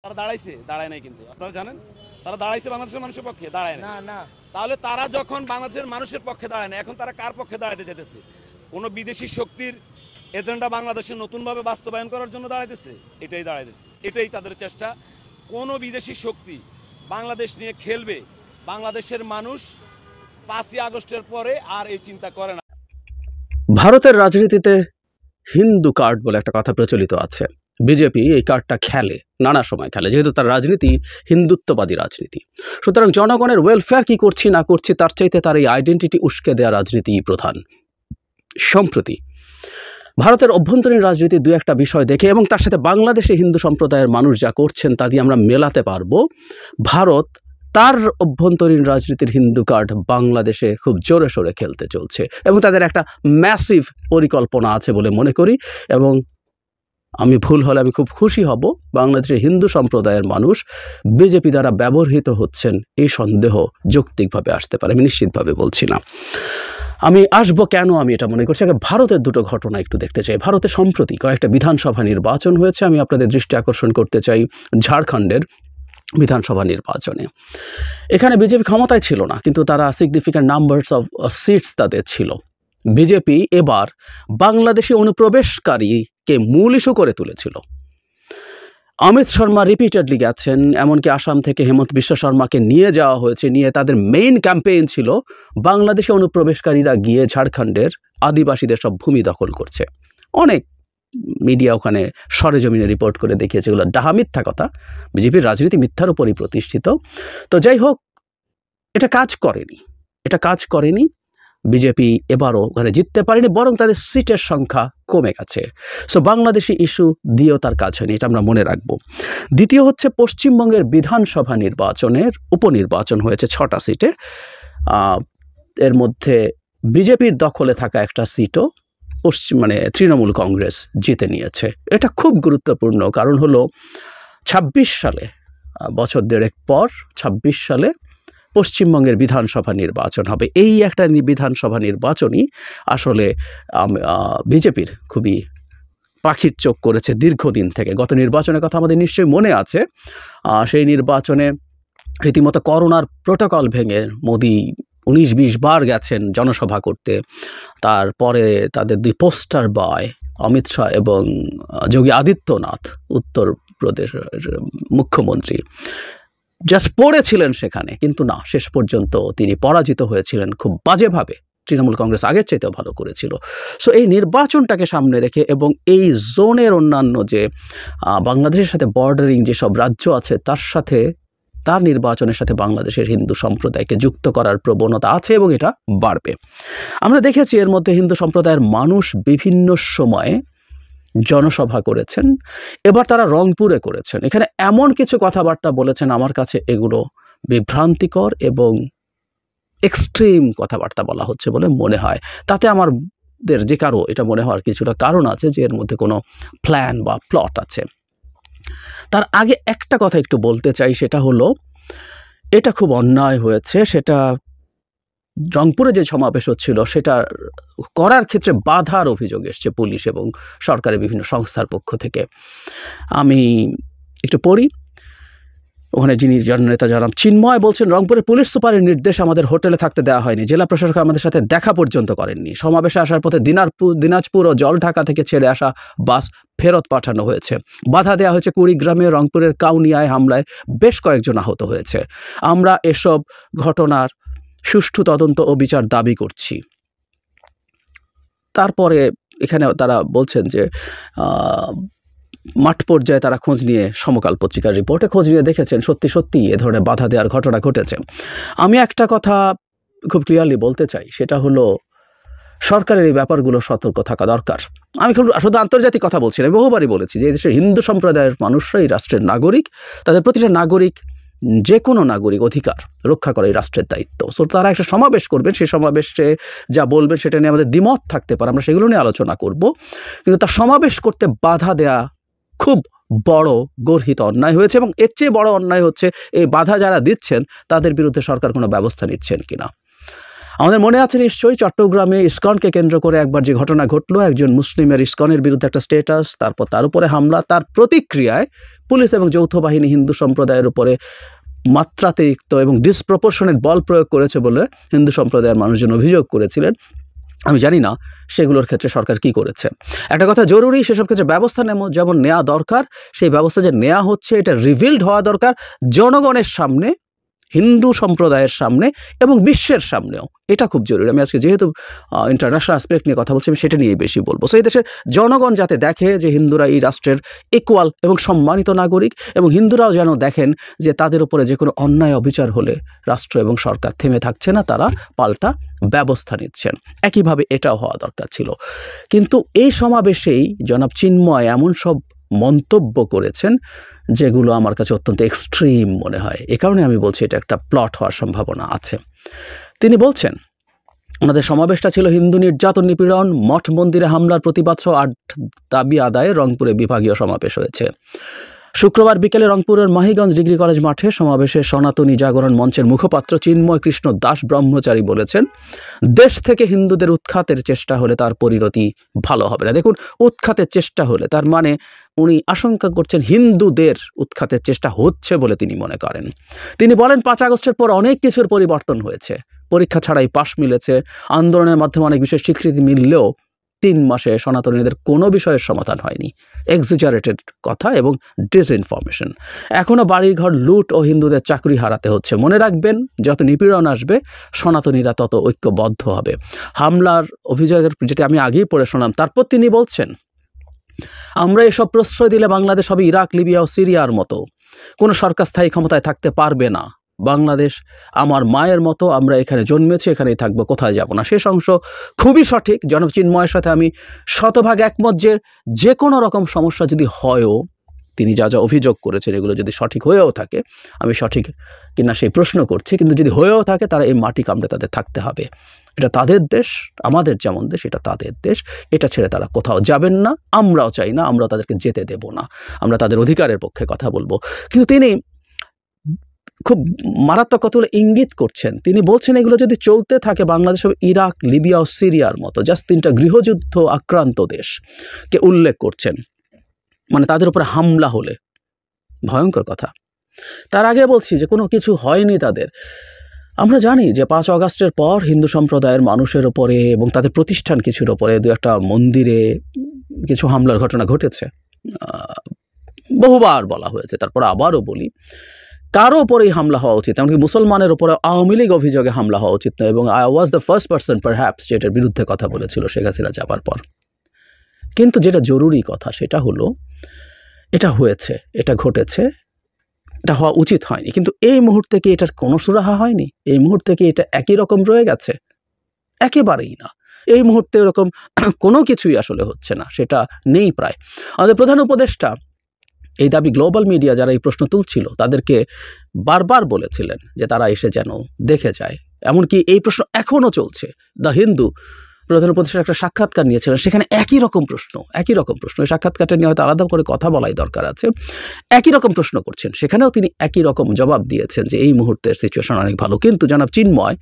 তারা দাঁড়াইছে, দাঁড়ায় নাই কিন্তু আপনারা জানেন, তারা দাঁড়াইছে বাংলাদেশের মানুষের পক্ষে, দাঁড়ায় না। না তাহলে তারা যখন বাংলাদেশের মানুষের পক্ষে দাঁড়ায় না, এখন তারা কার পক্ষে দাঁড়াতে চাইতেছে? কোনো বিদেশি শক্তির এজেন্ডা বাংলাদেশে নতুনভাবে বাস্তবায়ন করার জন্য দাঁড়াইতেছে, এটাই দাঁড়াইতেছে, এটাই তাদের চেষ্টা। কোনো বিদেশি শক্তি বাংলাদেশ নিয়ে খেলবে, বাংলাদেশের মানুষ 5ই আগস্টের পরে আর এই চিন্তা করে না। ভারতের রাজনীতিতে হিন্দু কার্ড বলে একটা কথা প্রচলিত আছে। বিজেপি এই কার্ডটা খেলে, নানা সময় খেলে, যেহেতু তার রাজনীতি হিন্দুত্ববাদী রাজনীতি। সুতরাং জনগণের ওয়েলফেয়ার কি করছি না করছি তার চাইতে তার এই আইডেন্টিটি উস্কে দেওয়া রাজনীতি প্রধান। সম্প্রতি ভারতের অভ্যন্তরীণ রাজনীতির দু একটা বিষয় দেখে এবং তার সাথে বাংলাদেশে হিন্দু সম্প্রদায়ের মানুষ যা করছেন তা দিয়ে আমরা মেলাতে পারবো ভারত তার অভ্যন্তরীণ রাজনীতির হিন্দু কার্ড বাংলাদেশে খুব জোরে সোরে খেলতে চলছে এবং তাদের একটা ম্যাসিভ পরিকল্পনা আছে বলে মনে করি। এবং আমি ভুল হলে আমি খুব খুশি হব, বাংলাদেশের হিন্দু সম্প্রদায়ের মানুষ বিজেপি দ্বারা ব্যবহৃত হচ্ছেন এই সন্দেহ যৌক্তিকভাবে আসতে পারে, আমি নিশ্চিতভাবে বলছি না। আমি আসবো কেন আমি এটা মনে করছি, আগে ভারতের দুটো ঘটনা একটু দেখতে চাই। ভারতে সম্প্রতি কয়েকটা বিধানসভা নির্বাচন হয়েছে, আমি আপনাদের দৃষ্টি আকর্ষণ করতে চাই ঝাড়খণ্ডের বিধানসভা নির্বাচনে। এখানে বিজেপি ক্ষমতায় ছিল না, কিন্তু তারা সিগনিফিক্যান্ট নাম্বারস অফ সিটস তাদের ছিল। বিজেপি এবার বাংলাদেশি অনুপ্রবেশকারীকে মূল ইস্যু করে তুলেছিল। অমিত শর্মা রিপিটেডলি গেছেন, এমনকি আসাম থেকে হেমন্ত বিশ্ব শর্মাকে নিয়ে যাওয়া হয়েছে, নিয়ে তাদের মেইন ক্যাম্পেইন ছিল বাংলাদেশি অনুপ্রবেশকারীরা গিয়ে ঝাড়খণ্ডের আদিবাসীদের সব ভূমি দখল করছে। অনেক মিডিয়া ওখানে সরেজমিনে রিপোর্ট করে দেখিয়েছে এগুলো ডাহা মিথ্যা কথা। বিজেপির রাজনীতি মিথ্যার উপরই প্রতিষ্ঠিত। তো যাই হোক, এটা কাজ করেনি। বিজেপি এবারও ওখানে জিততে পারেনি, বরং তাদের সিটের সংখ্যা কমে গেছে। সো বাংলাদেশি ইস্যু দিয়েও তার কাজ হয়নি, এটা আমরা মনে রাখবো। দ্বিতীয় হচ্ছে পশ্চিমবঙ্গের বিধানসভা নির্বাচনের উপনির্বাচন হয়েছে 6টা সিটে। এর মধ্যে বিজেপির দখলে থাকা একটা সিটও তৃণমূল কংগ্রেস জিতে নিয়েছে। এটা খুব গুরুত্বপূর্ণ, কারণ হলো 26 সালে, বছর দেড়েক পর 26 সালে পশ্চিমবঙ্গের বিধানসভা নির্বাচন হবে। এই একটা বিধানসভা নির্বাচনই আসলে বিজেপির খুবই পাখির চোখ করেছে দীর্ঘদিন থেকে। গত নির্বাচনের কথা আমাদের নিশ্চয়ই মনে আছে। সেই নির্বাচনে রীতিমতো করোনার প্রোটোকল ভেঙে মোদি 19-20 বার গেছেন জনসভা করতে। তারপরে তাদের 2 পোস্টার বয় অমিত শাহ এবং যোগী আদিত্যনাথ, উত্তরপ্রদেশের মুখ্যমন্ত্রী, জাস্ট পড়েছিলেন সেখানে, কিন্তু না, শেষ পর্যন্ত তিনি পরাজিত হয়েছিলেন খুব বাজেভাবে। তৃণমূল কংগ্রেস আগের চাইতেও ভালো করেছিল। সো এই নির্বাচনটাকে সামনে রেখে এবং এই জোনের অন্যান্য যে বাংলাদেশের সাথে বর্ডারিং যেসব রাজ্য আছে তার নির্বাচনের সাথে বাংলাদেশের হিন্দু সম্প্রদায়কে যুক্ত করার প্রবণতা আছে এবং এটা বাড়বে। আমরা দেখেছি এর মধ্যে হিন্দু সম্প্রদায়ের মানুষ বিভিন্ন সময়ে জনসভা করেছেন। এবার তারা রংপুরে করেছেন। এখানে এমন কিছু কথাবার্তা বলেছেন, আমার কাছে এগুলো বিভ্রান্তিকর এবং এক্সট্রিম কথাবার্তা বলা হচ্ছে বলে মনে হয়। তাতে আমাদের যে কারো এটা মনে হওয়ার কিছুটা কারণ আছে যে এর মধ্যে কোনো প্ল্যান বা প্লট আছে। তার আগে একটা কথা একটু বলতে চাই, সেটা হলো এটা খুব অন্যায় হয়েছে। সেটা রংপুরে যে সমাবেশ হচ্ছিল সেটা করার ক্ষেত্রে বাধার অভিযোগ এসছে পুলিশ এবং সরকারের বিভিন্ন সংস্থার পক্ষ থেকে। আমি একটু পড়ি। ওখানে যিনি জননেতা জনাব চিন্ময় বলছেন, রংপুরের পুলিশ সুপারের নির্দেশ আমাদের হোটেলে থাকতে দেওয়া হয়নি, জেলা প্রশাসক আমাদের সাথে দেখা পর্যন্ত করেননি। সমাবেশে আসার পথে দিনাজপুর ও জলঢাকা থেকে ছেড়ে আসা বাস ফেরত পাঠানো হয়েছে। বাধা দেওয়া হয়েছে। কুড়িগ্রামে রংপুরের কাউনিয়ায় হামলায় বেশ কয়েকজন আহত হয়েছে। আমরা এসব ঘটনার সুষ্ঠু তদন্ত ও বিচার দাবি করছি। তারপরে এখানে তারা বলছেন যে মাঠ পর্যায়ে তারা খোঁজ নিয়ে, সমকাল পত্রিকার রিপোর্টে খোঁজ নিয়ে দেখেছেন সত্যি এ ধরনের বাধা দেওয়ার ঘটনা ঘটেছে। আমি একটা কথা খুব ক্লিয়ারলি বলতে চাই, সেটা হলো সরকারের এই ব্যাপারগুলো সতর্ক থাকা দরকার। আমি শুধু আন্তর্জাতিক কথা বলছি না, বহুবারই বলেছি যে এই দেশের হিন্দু সম্প্রদায়ের মানুষরা এই রাষ্ট্রের নাগরিক। তাদের প্রতিটা নাগরিক, যে কোনো নাগরিক অধিকার রক্ষা করা এই রাষ্ট্রের দায়িত্ব। সো তারা একটা সমাবেশ করবেন, সেই সমাবেশে যা বলবেন সেটা নিয়ে আমাদের দ্বিমত থাকতে পারে, আমরা সেগুলো নিয়ে আলোচনা করব। কিন্তু তার সমাবেশ করতে বাধা দেয়া খুব বড় গর্হিত অন্যায় হয়েছে এবং এর চেয়ে বড় অন্যায় হচ্ছে এই বাধা যারা দিচ্ছেন তাদের বিরুদ্ধে সরকার কোনো ব্যবস্থা নিচ্ছেন কিনা। আমাদের মনে আছে নিশ্চয়ই চট্টগ্রামে ইসকনকে কেন্দ্র করে একবার যে ঘটনা ঘটলো, একজন মুসলিমের ইসকনের বিরুদ্ধে একটা স্ট্যাটাস, তারপর তার উপরে হামলা, তার প্রতিক্রিয়ায় পুলিশ এবং যৌথ বাহিনী হিন্দু সম্প্রদায়ের উপরে মাত্রাতিরিক্ত এবং ডিসপ্রপোর্শনেট বল প্রয়োগ করেছে বলে হিন্দু সম্প্রদায়ের মানুষজন অভিযোগ করেছিলেন। আমি জানি না সেগুলোর ক্ষেত্রে সরকার কি করেছে। একটা কথা জরুরি, সেসব ক্ষেত্রে ব্যবস্থা যেমন নেওয়া দরকার, সেই ব্যবস্থা যে নেওয়া হচ্ছে এটা রিভিলড হওয়া দরকার জনগণের সামনে, হিন্দু সম্প্রদায়ের সামনে এবং বিশ্বের সামনেও। এটা খুব জরুরি। আমি আজকে যেহেতু ইন্টারন্যাশনাল অ্যাসপেক্ট নিয়ে কথা বলছি, আমি সেটা নিয়েই বেশি বলবো। সেই দেশের জনগণ যাতে দেখে যে হিন্দুরা এই রাষ্ট্রের ইকুয়াল এবং সম্মানিত নাগরিক, এবং হিন্দুরাও যেন দেখেন যে তাদের উপরে যে কোনো অন্যায় অবিচার হলে রাষ্ট্র এবং সরকার থেমে থাকছে না, তারা পাল্টা ব্যবস্থা নিচ্ছেন। একইভাবে এটাও হওয়া দরকার ছিল। কিন্তু এই সমাবেশেই জনাব চিন্ময় এমন সব মন্তব্য করেছেন যেগুলো আমার কাছে অত্যন্ত এক্সট্রিম মনে হয়। এ কারণে আমি বলছি এটা একটা প্লট হওয়ার সম্ভাবনা আছে। তিনি বলছেন, ওনাদের সমাবেশটা ছিল হিন্দু নির্যাতন, নিপীড়ন, মঠ মন্দিরে হামলার প্রতিবাদ সহ 8 দাবি আদায়ে রংপুরে বিভাগীয় সমাবেশ হয়েছে। শুক্রবার বিকেলে রংপুরের মাহিগঞ্জ ডিগ্রি কলেজ মাঠে সমাবেশে সনাতনী জাগরণ মঞ্চের মুখপাত্র চিন্ময় কৃষ্ণ দাস ব্রহ্মচারী বলেছেন, দেশ থেকে হিন্দুদের উৎখাতের চেষ্টা হলে তার পরিণতি ভালো হবে না। দেখুন, উৎখাতের চেষ্টা হলে তার মানে উনি আশঙ্কা করছেন হিন্দুদের উৎখাতের চেষ্টা হচ্ছে বলে তিনি মনে করেন। তিনি বলেন, 5 আগস্টের পর অনেক কিছুর পরিবর্তন হয়েছে। পরীক্ষা ছাড়াই পাশ মিলেছে, আন্দোলনের মাধ্যমে অনেক বিষয়ে স্বীকৃতি মিললেও 3 মাসে সনাতনীদের কোনো বিষয়ের সমাধান হয়নি। এক্সিজারেটেড কথা এবং ডিসইনফরমেশন। এখনও বাড়িঘর লুট ও হিন্দুদের চাকরি হারাতে হচ্ছে। মনে রাখবেন, যত নিপীড়ন আসবে সনাতনীরা তত ঐক্যবদ্ধ হবে। হামলার অভিযোগের যেটা আমি আগেই পড়ে শোনাম, তারপর তিনি বলছেন, আমরা এসব প্রশ্রয় দিলে বাংলাদেশ হবে ইরাক, লিবিয়া ও সিরিয়ার মতো। কোনো সরকার স্থায়ী ক্ষমতায় থাকতে পারবে না। বাংলাদেশ আমার মায়ের মতো, আমরা এখানে জন্মেছি, এখানেই থাকবো, কোথায় যাব না। শেষ অংশ খুবই সঠিক। জনাব চিন্ময়ের সাথে আমি শতভাগ একমত যে কোনো রকম সমস্যা যদি হয়ও, তিনি যা যা অভিযোগ করেছেন এগুলো যদি সঠিক হয়েও থাকে, আমি সঠিক কিনা সেই প্রশ্ন করছি, কিন্তু যদি হয়েও থাকে তারা এই মাটি কামড়ে তাদের থাকতে হবে। এটা তাদের দেশ, আমাদের যেমন দেশ, এটা তাদের দেশ। এটা ছেড়ে তারা কোথাও যাবেন না, আমরাও চাই না, আমরা তাদেরকে যেতে দেব না। আমরা তাদের অধিকারের পক্ষে কথা বলবো। কিন্তু তিনি খুব মারাত্মক কতগুলো ইঙ্গিত করছেন। তিনি বলছেন, এগুলো যদি চলতে থাকে বাংলাদেশ হবে ইরাক, লিবিয়া ও সিরিয়ার মতো। জাস্ট 3টা গৃহযুদ্ধ আক্রান্ত দেশকে উল্লেখ করছেন, মানে তাদের উপরে হামলা হলে ভয়ঙ্কর কথা। তার আগে বলছি যে কোনো কিছু হয়নি তাদের। আমরা জানি যে 5 আগস্টের পর হিন্দু সম্প্রদায়ের মানুষের ওপরে এবং তাদের প্রতিষ্ঠান কিছুর ওপরে 2-1টা মন্দিরে কিছু হামলার ঘটনা ঘটেছে। বহুবার বলা হয়েছে, তারপর আবারও বলি, কারো ওপরেই হামলা হওয়া উচিত, এমনকি মুসলমানের ওপরে আওয়ামী লীগ অভিযোগে হামলা হওয়া উচিত নয়। এবং I was the first person perhaps যেটার বিরুদ্ধে কথা বলেছিল শেখ হাসিনা যাবার পর। কিন্তু যেটা জরুরি কথা সেটা হলো, এটা হয়েছে, এটা ঘটেছে, এটা হওয়া উচিত হয়নি। কিন্তু এই মুহূর্তে কি এটার কোনো সুরাহা হয়নি? এই মুহূর্তে কি এটা একই রকম রয়ে গেছে? একেবারেই না। এই মুহূর্তে এরকম কোনো কিছুই আসলে হচ্ছে না, সেটা নেই প্রায়। আমাদের প্রধান উপদেষ্টা এই দাবি গ্লোবাল মিডিয়া যারা এই প্রশ্ন তুলছিল তাদেরকে বারবার বলেছিলেন যে তারা এসে যেন দেখে যায়। এমনকি এই প্রশ্ন এখনও চলছে। দ্য হিন্দু প্রধান উপদেষ্টার একটা সাক্ষাৎকার নিয়েছিলেন, সেখানে একই রকম প্রশ্ন। এই সাক্ষাৎকারটা নিয়ে হয়তো আলাদা করে কথা বলাই দরকার আছে। একই রকম প্রশ্ন করছেন, সেখানেও তিনি একই রকম জবাব দিয়েছেন যে এই মুহূর্তের সিচুয়েশন অনেক ভালো। কিন্তু জনাব চিন্ময়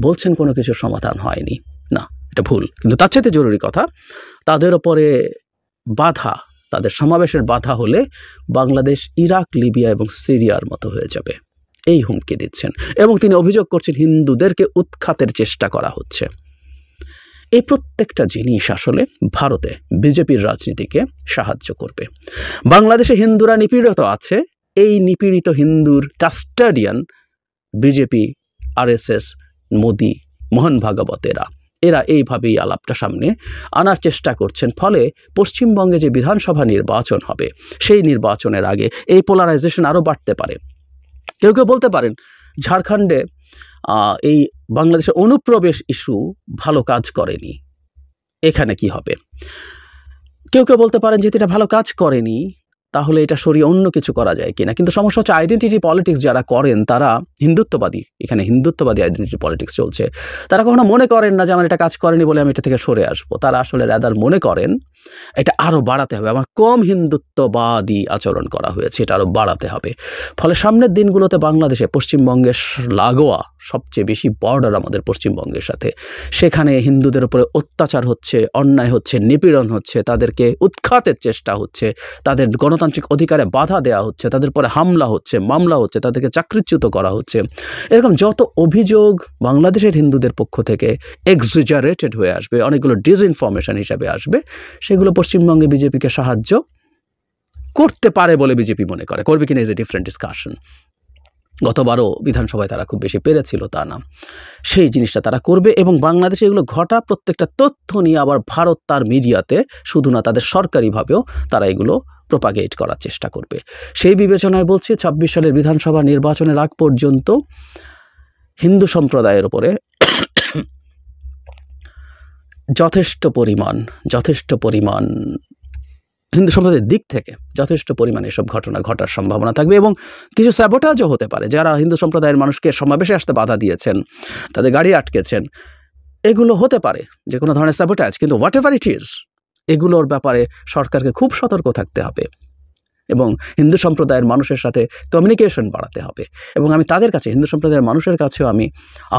বলছেন কোনো কিছুর সমাধান হয়নি। না, এটা ভুল। কিন্তু তার চাইতে জরুরি কথা, তাদের ওপরে বাধা, তাদের সমাবেশের বাধা হলে বাংলাদেশ ইরাক, লিবিয়া এবং সিরিয়ার মতো হয়ে যাবে, এই হুমকি দিচ্ছেন। এবং তিনি অভিযোগ করছেন হিন্দুদেরকে উৎখাতের চেষ্টা করা হচ্ছে। এই প্রত্যেকটা জিনিস আসলে ভারতে বিজেপির রাজনীতিকে সাহায্য করবে। বাংলাদেশে হিন্দুরা নিপীড়িত আছে, এই নিপীড়িত হিন্দুর কাস্টাডিয়ান বিজেপি, আরএসএস, মোদি, মোহন ভাগবতেরা, এরা এইভাবেই আলাপটা সামনে আনার চেষ্টা করছেন। ফলে পশ্চিমবঙ্গে যে বিধানসভা নির্বাচন হবে, সেই নির্বাচনের আগে এই পোলারাইজেশন আরও বাড়তে পারে। কেউ কেউ বলতে পারেন ঝাড়খণ্ডে এই বাংলাদেশের অনুপ্রবেশ ইস্যু ভালো কাজ করেনি, এখানে কি হবে? কেউ কেউ বলতে পারেন যে এটা ভালো কাজ করেনি, তাহলে এটা সরিয়ে অন্য কিছু করা যায় কিনা। কিন্তু সমস্যা হচ্ছে আইডেন্টিটি পলিটিক্স যারা করেন তারা হিন্দুত্ববাদী, এখানে হিন্দুত্ববাদী আইডেন্টিটি পলিটিক্স চলছে। তারা কখনো মনে করেন না যে আমার এটা কাজ করেনি বলে আমি এটা থেকে সরে আসবো। তারা আসলে রাদার মনে করেন এটা আরও বাড়াতে হবে। আমার কম হিন্দুত্ববাদী আচরণ করা হয়েছে, এটা আরও বাড়াতে হবে। ফলে সামনের দিনগুলোতে বাংলাদেশে পশ্চিমবঙ্গের লাগোয়া সবচেয়ে বেশি বর্ডার আমাদের পশ্চিমবঙ্গের সাথে, সেখানে হিন্দুদের উপরে অত্যাচার হচ্ছে, অন্যায় হচ্ছে, নিপীড়ন হচ্ছে, তাদেরকে উৎখাতের চেষ্টা হচ্ছে, তাদের গণতান্ত্রিক অধিকারে বাধা দেওয়া হচ্ছে, তাদের উপরে হামলা হচ্ছে, মামলা হচ্ছে, তাদেরকে চাকরিচ্যুত করা হচ্ছে, এরকম যত অভিযোগ বাংলাদেশের হিন্দুদের পক্ষ থেকে এক্সিজারেটেড হয়ে আসবে, অনেকগুলো ডিসইনফরমেশন হিসাবে আসবে, সেগুলো পশ্চিমবঙ্গে বিজেপিকে সাহায্য করতে পারে বলে বিজেপি মনে করে। করবে কিনা ইজ এ ডিফারেন্ট ডিসকাশন। গতবারও বিধানসভায় তারা খুব বেশি পেরেছিল তা না, সেই জিনিসটা তারা করবে। এবং বাংলাদেশে এগুলো ঘটা প্রত্যেকটা তথ্য নিয়ে আবার ভারত তার মিডিয়াতে, শুধু না তাদের সরকারিভাবেও তারা এগুলো প্রোপাগেট করার চেষ্টা করবে। সেই বিবেচনায় বলছি ২৬ সালের বিধানসভা নির্বাচনের আগ পর্যন্ত হিন্দু সম্প্রদায়ের উপরে যথেষ্ট পরিমাণ হিন্দু সম্প্রদায়ের দিক থেকে যথেষ্ট পরিমাণে এসব ঘটনা ঘটার সম্ভাবনা থাকবে এবং কিছু স্যাবোটাজও হতে পারে। যারা হিন্দু সম্প্রদায়ের মানুষকে সমাবেশে আসতে বাধা দিয়েছেন, তাদের গাড়ি আটকেছেন, এগুলো হতে পারে যে কোনো ধরনের স্যাবোটাজ। কিন্তু হোয়াট এভার ইট ইজ, এগুলোর ব্যাপারে সরকারকে খুব সতর্ক থাকতে হবে এবং হিন্দু সম্প্রদায়ের মানুষের সাথে কমিউনিকেশন বাড়াতে হবে। এবং আমি তাদের কাছে, হিন্দু সম্প্রদায়ের মানুষের কাছেও আমি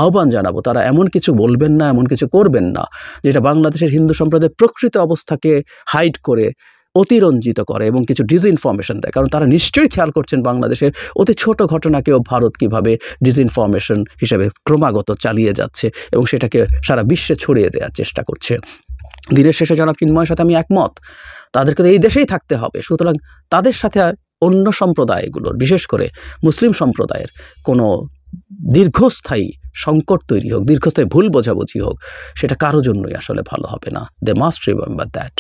আহ্বান জানাবো, তারা এমন কিছু বলবেন না, এমন কিছু করবেন না যেটা বাংলাদেশের হিন্দু সম্প্রদায়ের প্রকৃত অবস্থাকে হাইড করে, অতিরঞ্জিত করে এবং কিছু ডিসইনফরমেশন দেয়। কারণ তারা নিশ্চয়ই খেয়াল করছেন বাংলাদেশের অতি ছোট ঘটনাকেও ভারত কীভাবে ডিসইনফরমেশন হিসেবে ক্রমাগত চালিয়ে যাচ্ছে এবং সেটাকে সারা বিশ্বে ছড়িয়ে দেওয়ার চেষ্টা করছে। দিনের শেষে জনাব চিন্ময়ের সাথে আমি একমত, তাদেরকে তো এই দেশেই থাকতে হবে। সুতরাং তাদের সাথে অন্য সম্প্রদায়গুলোর, বিশেষ করে মুসলিম সম্প্রদায়ের কোনো দীর্ঘস্থায়ী সংকট তৈরি হোক, দীর্ঘস্থায়ী ভুল বোঝাবুঝি হোক, সেটা কারো জন্যই আসলে ভালো হবে না। They must remember that.